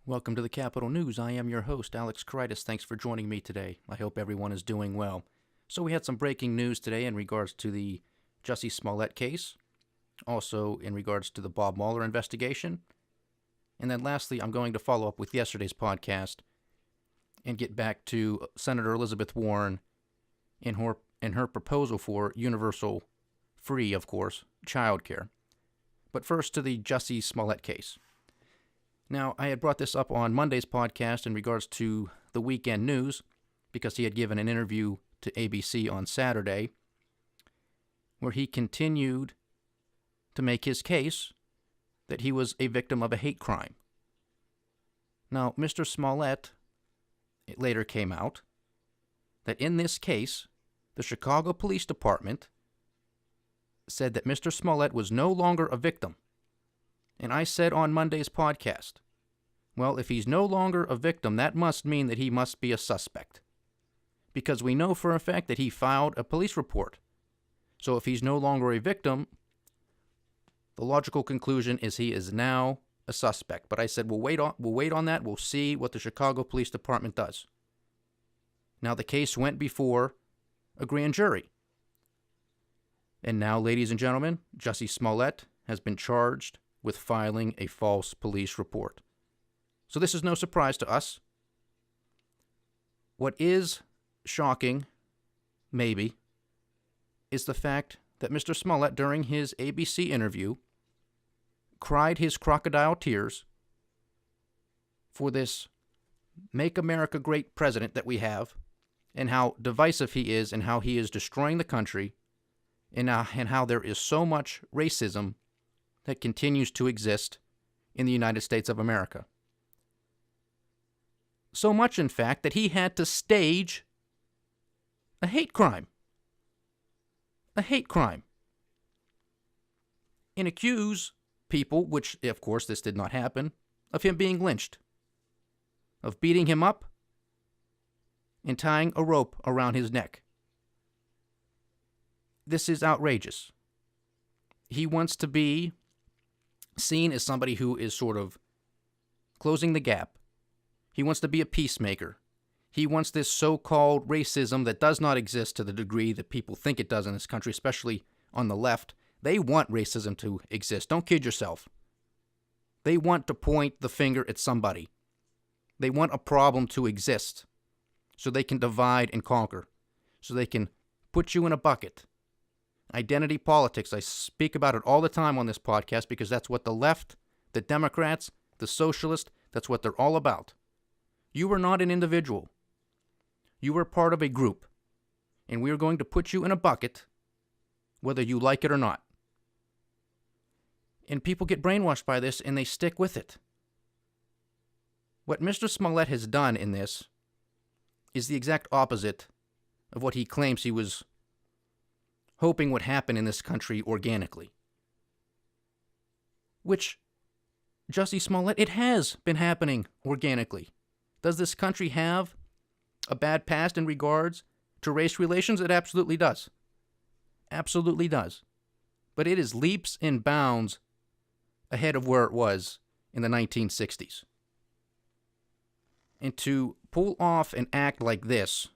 Welcome to the Capital News. I am your host, Alex Kreitis. Thanks for joining me today. I hope everyone is doing well. So we had some breaking news today in regards to the Jussie Smollett case, also in regards to the Bob Mueller investigation. And then lastly, I'm going to follow up with yesterday's podcast and get back to Senator Elizabeth Warren in her proposal for universal free, of course, childcare. But first to the Jussie Smollett case. Now, I had brought this up on Monday's podcast in regards to the weekend news because he had given an interview to ABC on Saturday where he continued to make his case that he was a victim of a hate crime. Now, Mr. Smollett, it later came out that in this case, the Chicago Police Department said that Mr. Smollett was no longer a victim. And I said on Monday's podcast, well, if he's no longer a victim, that must mean that he must be a suspect. Because we know for a fact that he filed a police report. So if he's no longer a victim, the logical conclusion is he is now a suspect. But I said, we'll wait on that. We'll see what the Chicago Police Department does. Now, the case went before a grand jury. And now, ladies and gentlemen, Jussie Smollett has been charged with filing a false police report. So this is no surprise to us. What is shocking, maybe, is the fact that Mr. Smollett, during his ABC interview, cried his crocodile tears for this Make America Great president that we have, and how divisive he is, and how he is destroying the country, and how there is so much racism that continues to exist in the United States of America. So much, in fact, that he had to stage a hate crime. A hate crime. And accuse people, which, of course, this did not happen, of him being lynched, of beating him up and tying a rope around his neck. This is outrageous. He wants to be seen as somebody who is sort of closing the gap. He wants to be a peacemaker. He wants this so-called racism that does not exist to the degree that people think it does in this country, especially on the left. They want racism to exist. Don't kid yourself. They want to point the finger at somebody. They want a problem to exist so they can divide and conquer, so they can put you in a bucket. Identity politics. I speak about it all the time on this podcast because that's what the left, the Democrats, the socialists, that's what they're all about. You are not an individual. You are part of a group. And we are going to put you in a bucket, whether you like it or not. And people get brainwashed by this and they stick with it. What Mr. Smollett has done in this is the exact opposite of what he claims he was hoping would happen in this country organically. Which, Jussie Smollett, it has been happening organically. Does this country have a bad past in regards to race relations? It absolutely does. Absolutely does. But it is leaps and bounds ahead of where it was in the 1960s. And to pull off an act like this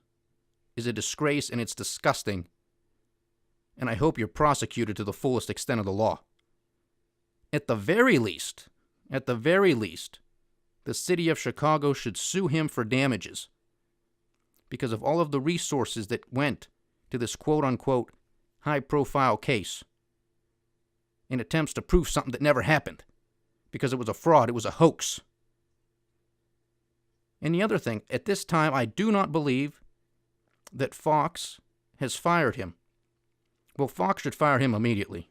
is a disgrace, and it's disgusting. And I hope you're prosecuted to the fullest extent of the law. At the very least, the city of Chicago should sue him for damages because of all of the resources that went to this quote-unquote high-profile case in attempts to prove something that never happened because it was a fraud, it was a hoax. And the other thing, at this time, I do not believe that Fox has fired him. Well, Fox should fire him immediately.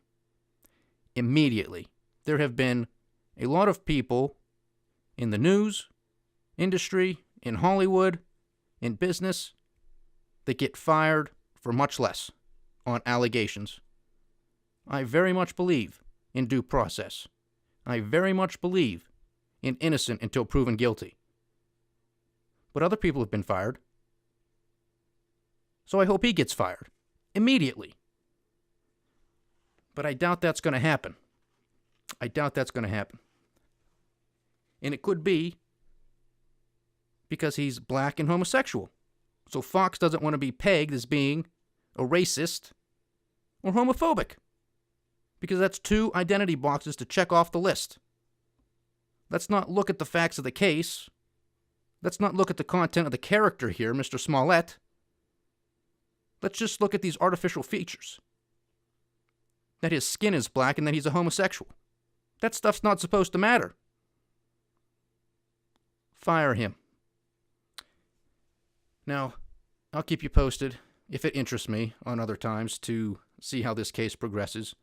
Immediately. There have been a lot of people in the news industry, in Hollywood, in business, that get fired for much less on allegations. I very much believe in due process. I very much believe in innocent until proven guilty. But other people have been fired. So I hope he gets fired immediately. But I doubt that's going to happen. I doubt that's going to happen. And it could be because he's black and homosexual. So Fox doesn't want to be pegged as being a racist or homophobic, because that's two identity boxes to check off the list. Let's not look at the facts of the case. Let's not look at the content of the character here, Mr. Smollett. Let's just look at these artificial features. That his skin is black and that he's a homosexual. That stuff's not supposed to matter. Fire him. Now, I'll keep you posted, if it interests me, on other times to see how this case progresses.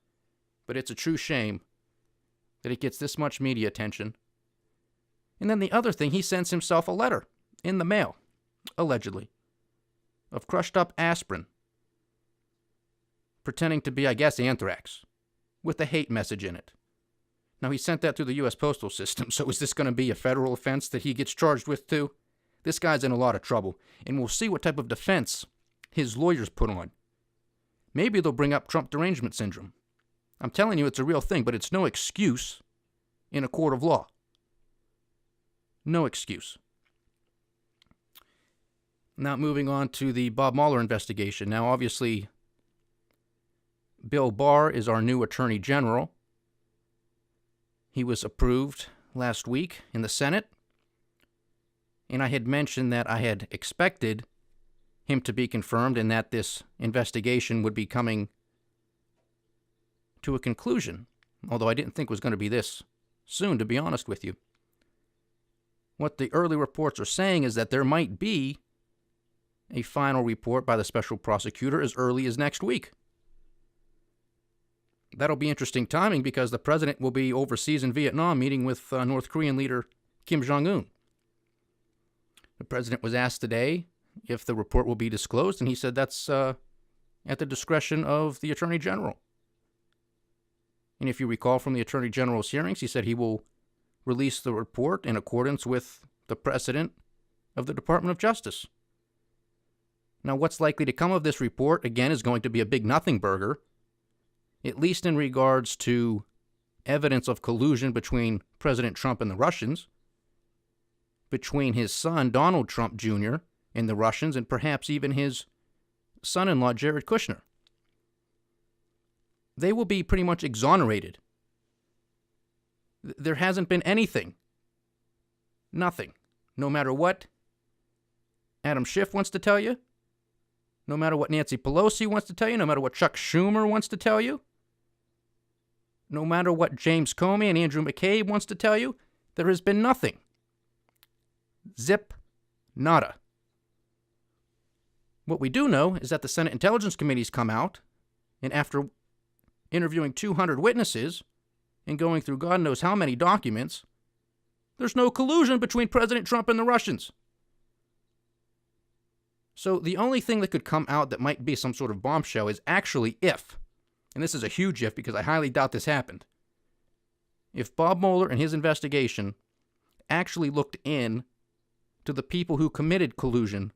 But it's a true shame that it gets this much media attention. And then the other thing, he sends himself a letter in the mail, allegedly, of crushed up aspirin, pretending to be, I guess, anthrax, with a hate message in it. Now, he sent that through the U.S. Postal System, so is this going to be a federal offense that he gets charged with, too? This guy's in a lot of trouble, and we'll see what type of defense his lawyers put on. Maybe they'll bring up Trump derangement syndrome. I'm telling you, it's a real thing, but it's no excuse in a court of law. No excuse. Now, moving on to the Bob Mueller investigation. Now, obviously, Bill Barr is our new Attorney General. He was approved last week in the Senate. And I had mentioned that I had expected him to be confirmed and that this investigation would be coming to a conclusion, although I didn't think it was going to be this soon, to be honest with you. What the early reports are saying is that there might be a final report by the special prosecutor as early as next week. That'll be interesting timing because the president will be overseas in Vietnam meeting with North Korean leader Kim Jong-un. The president was asked today if the report will be disclosed, and he said that's at the discretion of the Attorney General. And if you recall from the Attorney General's hearings, he said he will release the report in accordance with the precedent of the Department of Justice. Now, what's likely to come of this report, again, is going to be a big nothing burger, at least in regards to evidence of collusion between President Trump and the Russians, between his son, Donald Trump Jr., and the Russians, and perhaps even his son-in-law, Jared Kushner. They will be pretty much exonerated. There hasn't been anything. Nothing. No matter what Adam Schiff wants to tell you, no matter what Nancy Pelosi wants to tell you, no matter what Chuck Schumer wants to tell you, no matter what James Comey and Andrew McCabe wants to tell you, there has been nothing. Zip. Nada. What we do know is that the Senate Intelligence Committee's come out, and after interviewing 200 witnesses and going through God knows how many documents, there's no collusion between President Trump and the Russians. So the only thing that could come out that might be some sort of bombshell is actually if, and this is a huge if because I highly doubt this happened, if Bob Mueller and his investigation actually looked in to the people who committed collusion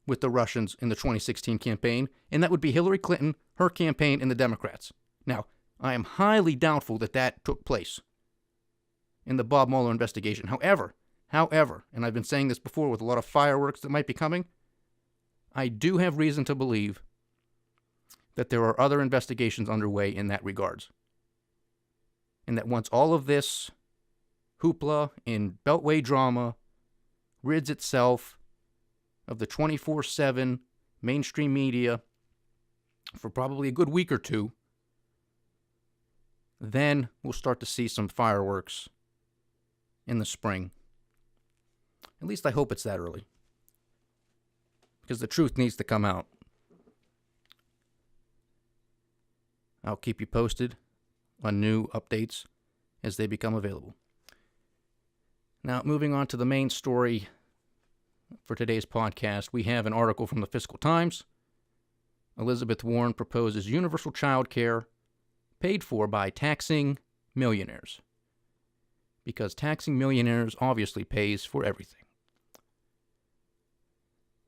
with the Russians in the 2016 campaign, and that would be Hillary Clinton, her campaign, and the Democrats. Now, I am highly doubtful that that took place in the Bob Mueller investigation. However, and I've been saying this before with a lot of fireworks that might be coming, I do have reason to believe that there are other investigations underway in that regards. And that once all of this hoopla and Beltway drama rids itself of the 24/7 mainstream media for probably a good week or two, then we'll start to see some fireworks in the spring. At least I hope it's that early, because the truth needs to come out. I'll keep you posted on new updates as they become available. Now, moving on to the main story for today's podcast, we have an article from the Fiscal Times. Elizabeth Warren proposes universal childcare paid for by taxing millionaires. Because taxing millionaires obviously pays for everything.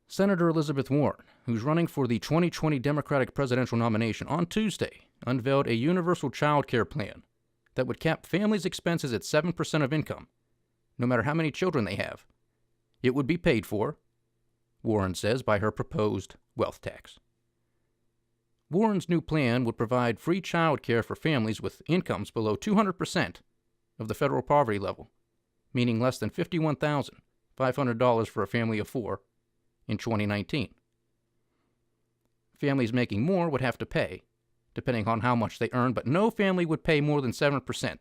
Senator Elizabeth Warren, who's running for the 2020 Democratic presidential nomination, on Tuesday unveiled a universal child care plan that would cap families' expenses at 7% of income, no matter how many children they have, It would be paid for, Warren says, by her proposed wealth tax. Warren's new plan would provide free child care for families with incomes below 200% of the federal poverty level, meaning less than $51,500 for a family of four in 2019. Families making more would have to pay, depending on how much they earn, but no family would pay more than 7%,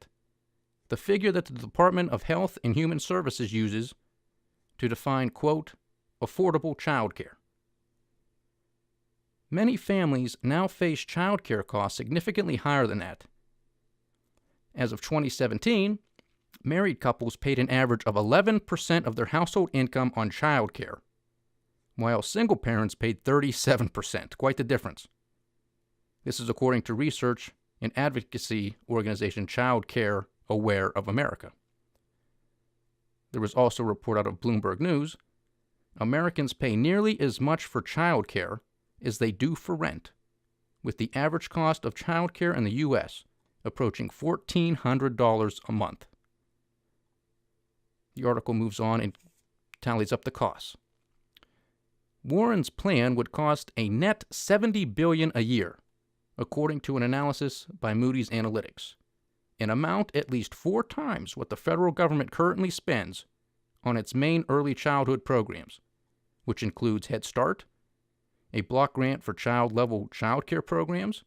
the figure that the Department of Health and Human Services uses to define, quote, affordable child care. Many families now face child care costs significantly higher than that. As of 2017, married couples paid an average of 11% of their household income on child care, while single parents paid 37%. Quite the difference. This is according to research and advocacy organization Childcare Aware of America. There was also a report out of Bloomberg News. Americans pay nearly as much for child care as they do for rent, with the average cost of child care in the U.S. approaching $1,400 a month. The article moves on and tallies up the costs. Warren's plan would cost a net $70 billion a year, according to an analysis by Moody's Analytics, an amount at least 4 times what the federal government currently spends on its main early childhood programs, which includes Head Start, a block grant for child-level child care programs,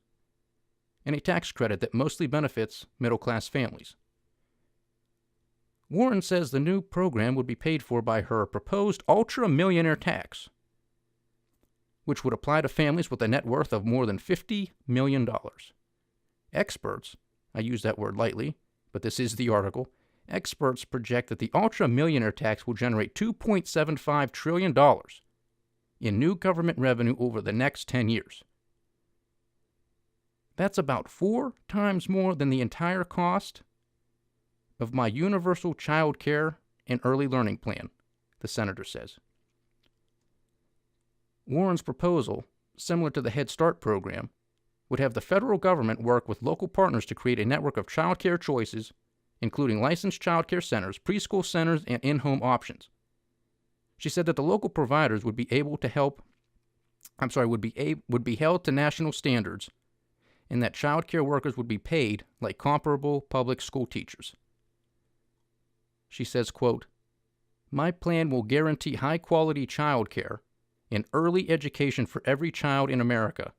and a tax credit that mostly benefits middle-class families. Warren says the new program would be paid for by her proposed ultra-millionaire tax, which would apply to families with a net worth of more than $50 million. Experts, I use that word lightly, but this is the article, experts project that the ultra-millionaire tax will generate $2.75 trillion in new government revenue over the next 10 years. That's about 4 times more than the entire cost of my universal child care and early learning plan, the senator says. Warren's proposal, similar to the Head Start program, would have the federal government work with local partners to create a network of child care choices, including licensed child care centers, preschool centers, and in-home options. She said that the local providers would be able to would be held to national standards, and that child care workers would be paid like comparable public school teachers. She says, quote, my plan will guarantee high-quality child care and early education for every child in America,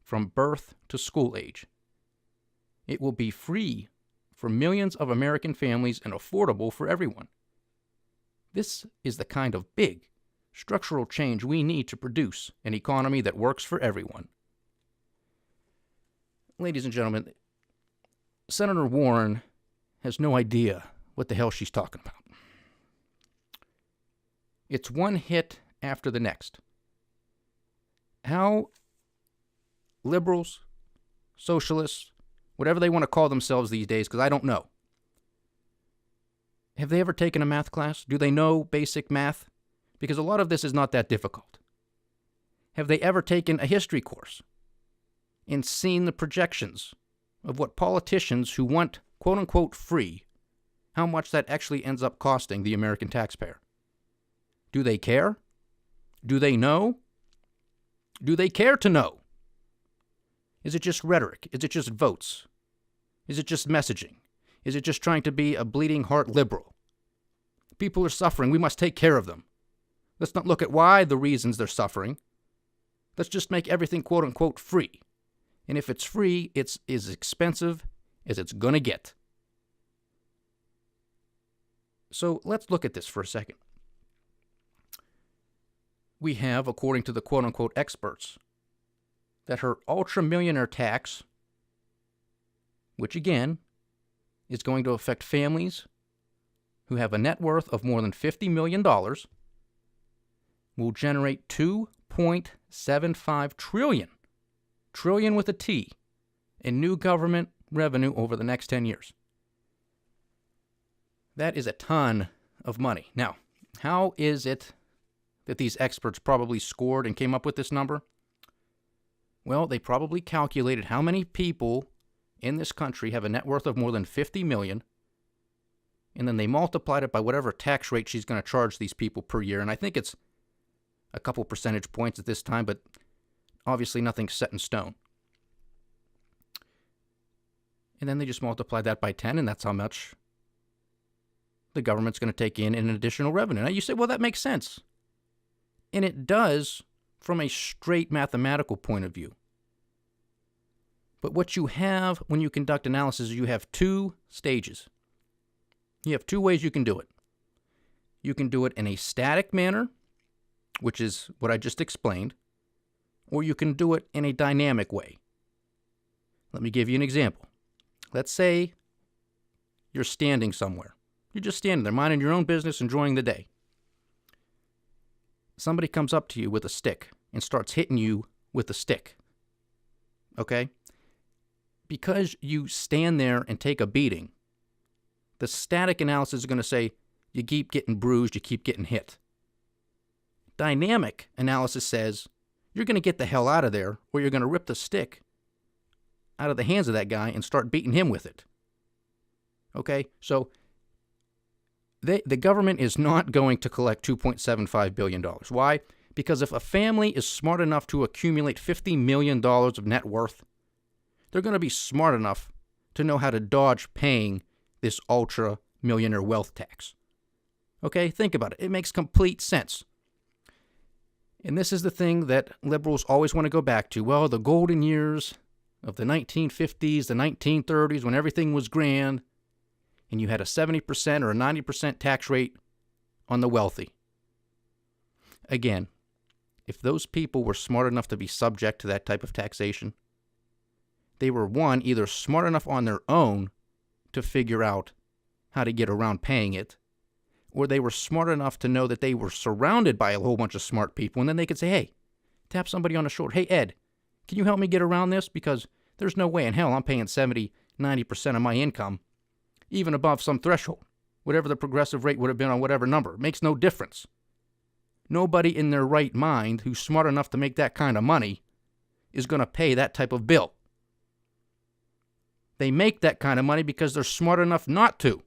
from birth to school age. It will be free for millions of American families and affordable for everyone. This is the kind of big, structural change we need to produce an economy that works for everyone. Ladies and gentlemen, Senator Warren has no idea what the hell she's talking about. It's one hit after the next. How liberals, socialists, whatever they want to call themselves these days, because I don't know. Have they ever taken a math class? Do they know basic math? Because a lot of this is not that difficult. Have they ever taken a history course and seen the projections of what politicians who want quote-unquote free, how much that actually ends up costing the American taxpayer? Do they care? Do they know? Do they care to know? Is it just rhetoric? Is it just votes? Is it just messaging? Is it just trying to be a bleeding heart liberal? People are suffering. We must take care of them. Let's not look at why the reasons they're suffering. Let's just make everything quote-unquote free. And if it's free, it's as expensive as it's going to get. So let's look at this for a second. We have, according to the quote-unquote experts, that her ultra-millionaire tax, which again is going to affect families who have a net worth of more than $50 million, will generate $2.75 trillion with a T, in new government revenue over the next 10 years. That is a ton of money. Now, how is it that these experts probably scored and came up with this number? Well, they probably calculated how many people in this country have a net worth of more than $50 million, and then they multiplied it by whatever tax rate she's going to charge these people per year. And I think it's a couple percentage points at this time, but obviously nothing's set in stone. And then they just multiply that by 10, and that's how much the government's going to take in additional revenue. Now you say, well, that makes sense. And it does from a straight mathematical point of view. But what you have when you conduct analysis, you have two stages. You have two ways you can do it. You can do it in a static manner, which is what I just explained, or you can do it in a dynamic way. Let me give you an example. Let's say you're standing somewhere. You're just standing there, minding your own business, enjoying the day. Somebody comes up to you with a stick and starts hitting you with the stick. Okay? Because you stand there and take a beating, the static analysis is going to say you keep getting bruised, you keep getting hit. Dynamic analysis says you're going to get the hell out of there, or you're going to rip the stick out of the hands of that guy and start beating him with it. Okay? So the government is not going to collect $2.75 billion. Why? Because if a family is smart enough to accumulate $50 million of net worth, they're going to be smart enough to know how to dodge paying this ultra millionaire wealth tax. Okay? Think about it. It makes complete sense. And this is the thing that liberals always want to go back to. Well, the golden years of the 1950s, the 1930s, when everything was grand, and you had a 70% or a 90% tax rate on the wealthy. Again, if those people were smart enough to be subject to that type of taxation, they were, one, either smart enough on their own to figure out how to get around paying it, or they were smart enough to know that they were surrounded by a whole bunch of smart people, and then they could say, hey, tap somebody on the shoulder. Hey, Ed, can you help me get around this? Because there's no way in hell I'm paying 70, 90% of my income, even above some threshold, whatever the progressive rate would have been on whatever number. It makes no difference. Nobody in their right mind who's smart enough to make that kind of money is going to pay that type of bill. They make that kind of money because they're smart enough not to.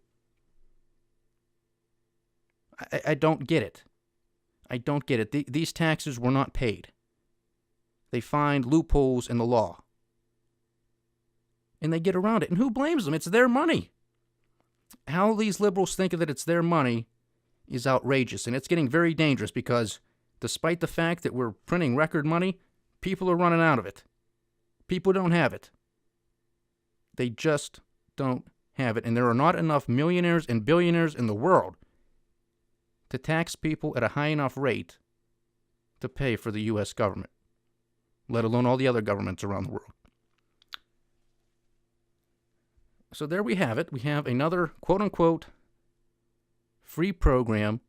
I don't get it. I don't get it. These taxes were not paid. They find loopholes in the law. And they get around it. And who blames them? It's their money. How these liberals think that it's their money is outrageous. And it's getting very dangerous because despite the fact that we're printing record money, people are running out of it. People don't have it. They just don't have it. And there are not enough millionaires and billionaires in the world to tax people at a high enough rate to pay for the U.S. government, let alone all the other governments around the world. So there we have it. We have another quote-unquote free program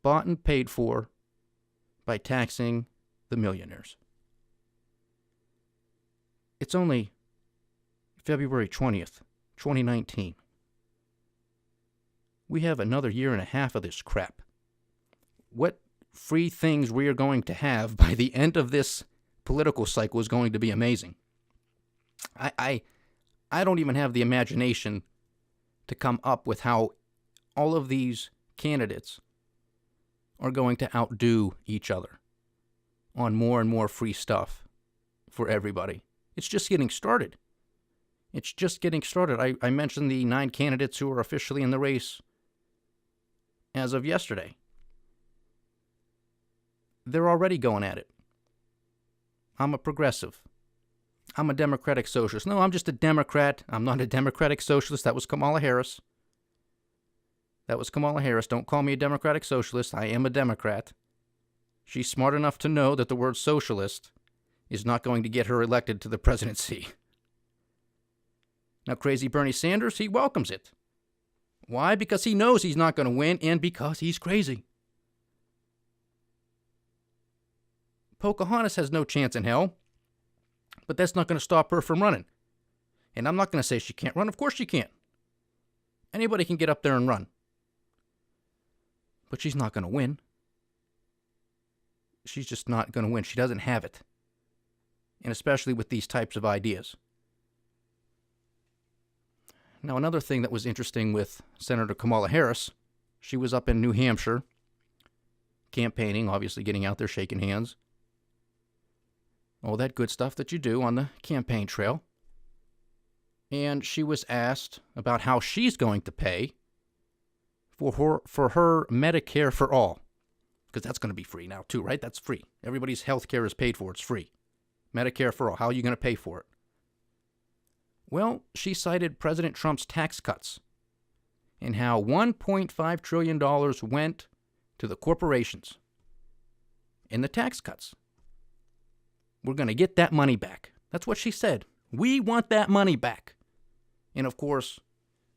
bought and paid for by taxing the millionaires. It's only February 20th, 2019. We have another year and a half of this crap. What free things we are going to have by the end of this political cycle is going to be amazing. I don't even have the imagination to come up with how all of these candidates are going to outdo each other on more and more free stuff for everybody. It's just getting started. It's just getting started. I mentioned the 9 candidates who are officially in the race as of yesterday. They're already going at it. I'm a progressive. I'm a democratic socialist. No, I'm just a Democrat. I'm not a democratic socialist. That was Kamala Harris. Don't call me a democratic socialist. I am a Democrat. She's smart enough to know that the word socialist is not going to get her elected to the presidency. Now, crazy Bernie Sanders, he welcomes it. Why? Because he knows he's not going to win, and because he's crazy. Pocahontas has no chance in hell, but that's not going to stop her from running. And I'm not going to say she can't run. Of course she can't. Anybody can get up there and run. But she's not going to win. She's just not going to win. She doesn't have it. And especially with these types of ideas. Now, another thing that was interesting with Senator Kamala Harris, she was up in New Hampshire campaigning, obviously getting out there, shaking hands. All that good stuff that you do on the campaign trail. And she was asked about how she's going to pay for her Medicare for all. Because that's going to be free now too, right? That's free. Everybody's health care is paid for. It's free. Medicare for all. How are you going to pay for it? Well, she cited President Trump's tax cuts and how $1.5 trillion went to the corporations in the tax cuts. We're going to get that money back. That's what she said. We want that money back. And of course,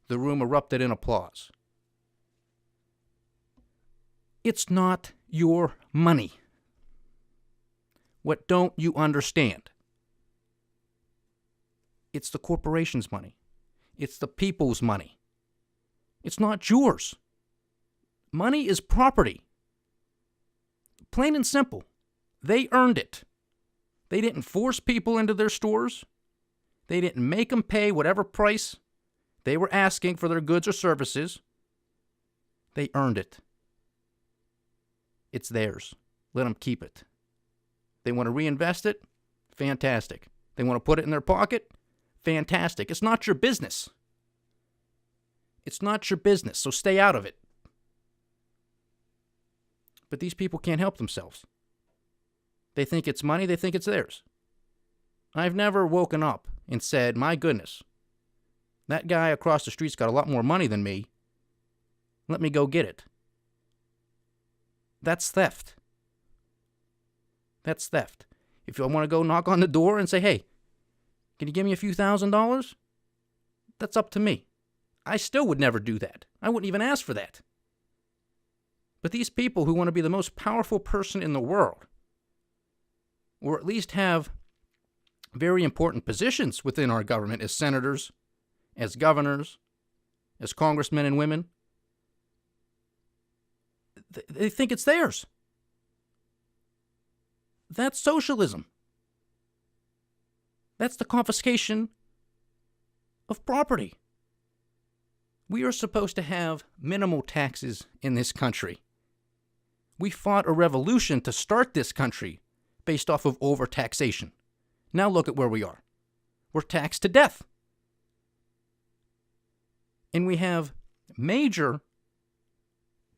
the room erupted in applause. It's not your money. What don't you understand? It's the corporation's money. It's the people's money. It's not yours. Money is property. Plain and simple. They earned it. They didn't force people into their stores. They didn't make them pay whatever price they were asking for their goods or services. They earned it. It's theirs. Let them keep it. They want to reinvest it? Fantastic. They want to put it in their pocket? Fantastic. It's not your business. It's not your business, so stay out of it. But these people can't help themselves. They think it's money, they think it's theirs. I've never woken up and said, my goodness, that guy across the street's got a lot more money than me. Let me go get it. That's theft. That's theft. If I want to go knock on the door and say, hey, can you give me a few $1,000s? That's up to me. I still would never do that. I wouldn't even ask for that. But these people who want to be the most powerful person in the world, or at least have very important positions within our government as senators, as governors, as congressmen and women, they think it's theirs. That's socialism. That's the confiscation of property. We are supposed to have minimal taxes in this country. We fought a revolution to start this country based off of overtaxation. Now look at where we are. We're taxed to death. And we have major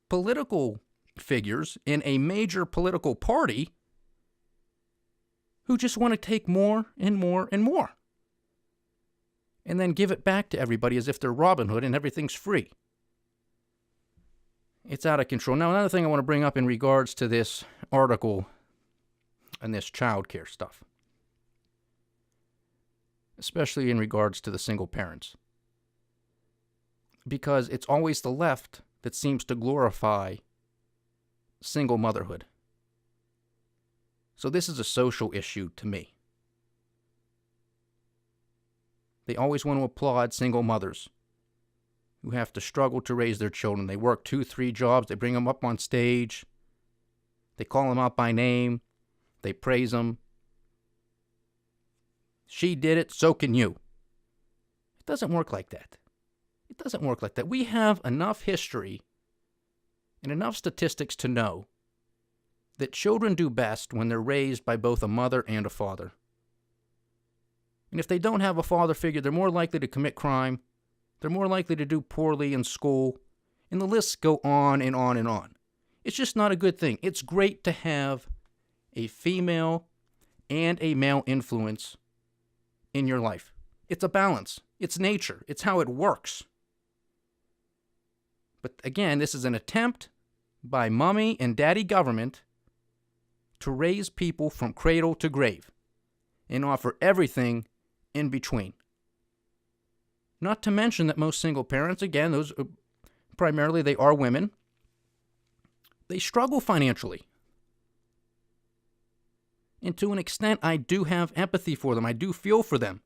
political figures in a major political party who just want to take more and more and more, and then give it back to everybody as if they're Robin Hood and everything's free. It's out of control. Now, another thing I want to bring up in regards to this article and this childcare stuff, especially in regards to the single parents, because it's always the left that seems to glorify single motherhood. So this is a social issue to me. They always want to applaud single mothers who have to struggle to raise their children. They work 2-3 jobs. They bring them up on stage. They call them out by name. They praise them. She did it, so can you. It doesn't work like that. It doesn't work like that. We have enough history and enough statistics to know that children do best when they're raised by both a mother and a father. And if they don't have a father figure, they're more likely to commit crime. They're more likely to do poorly in school. And the lists go on and on and on. It's just not a good thing. It's great to have a female and a male influence in your life. It's a balance. It's nature. It's how it works. But again, this is an attempt by mommy and daddy government to raise people from cradle to grave and offer everything in between. Not to mention that most single parents, again, those primarily they are women, they struggle financially. And to an extent, I do have empathy for them. I do feel for them.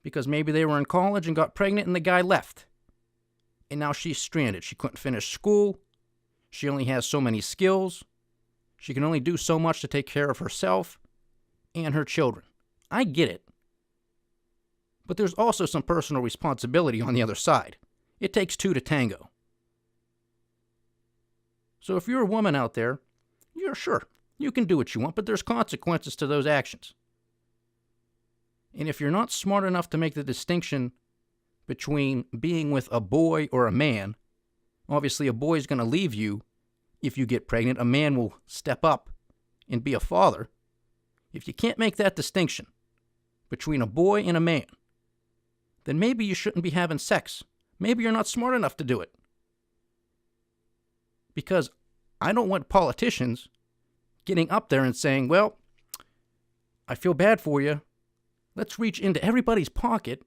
Because maybe they were in college and got pregnant and the guy left. And now she's stranded. She couldn't finish school. She only has so many skills. She can only do so much to take care of herself and her children. I get it. But there's also some personal responsibility on the other side. It takes two to tango. So if you're a woman out there, you're sure, you can do what you want, but there's consequences to those actions. And if you're not smart enough to make the distinction between being with a boy or a man, obviously a boy is going to leave you if you get pregnant. A man will step up and be a father. If you can't make that distinction between a boy and a man, then maybe you shouldn't be having sex. Maybe you're not smart enough to do it. Because I don't want politicians getting up there and saying, well, I feel bad for you. Let's reach into everybody's pocket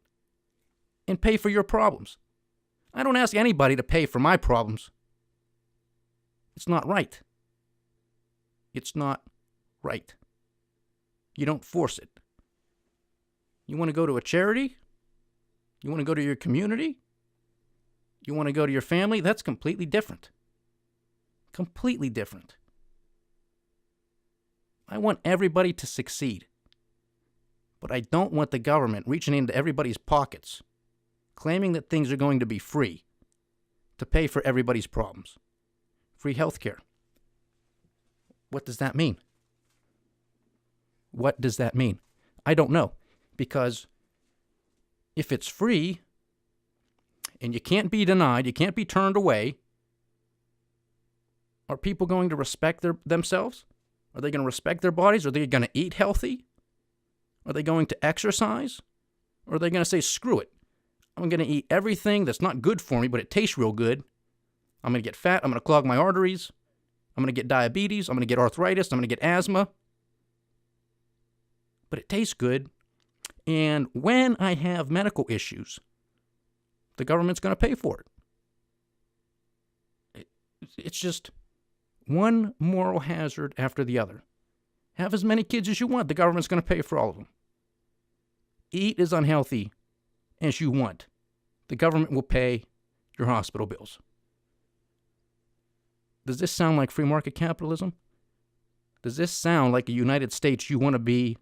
and pay for your problems. I don't ask anybody to pay for my problems. It's not right. It's not right. You don't force it. You want to go to a charity? You want to go to your community? You want to go to your family? That's completely different. Completely different. I want everybody to succeed. But I don't want the government reaching into everybody's pockets, claiming that things are going to be free to pay for everybody's problems. Free healthcare. What does that mean? What does that mean? I don't know. Because if it's free and you can't be denied, you can't be turned away, are people going to respect themselves? Are they going to respect their bodies? Are they going to eat healthy? Are they going to exercise? Or are they going to say, screw it. I'm going to eat everything that's not good for me, but it tastes real good. I'm going to get fat. I'm going to clog my arteries. I'm going to get diabetes. I'm going to get arthritis. I'm going to get asthma. But it tastes good. And when I have medical issues, the government's going to pay for it. It's just one moral hazard after the other. Have as many kids as you want. The government's going to pay for all of them. Eat as unhealthy as you want. The government will pay your hospital bills. Does this sound like free market capitalism? Does this sound like a United States you want to be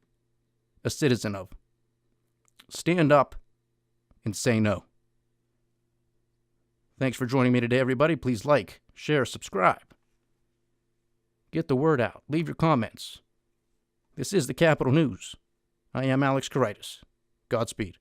a citizen of? Stand up and say no. Thanks for joining me today, everybody. Please like, share, subscribe. Get the word out. Leave your comments. This is the Capital News. I am Alex Caritas. Godspeed.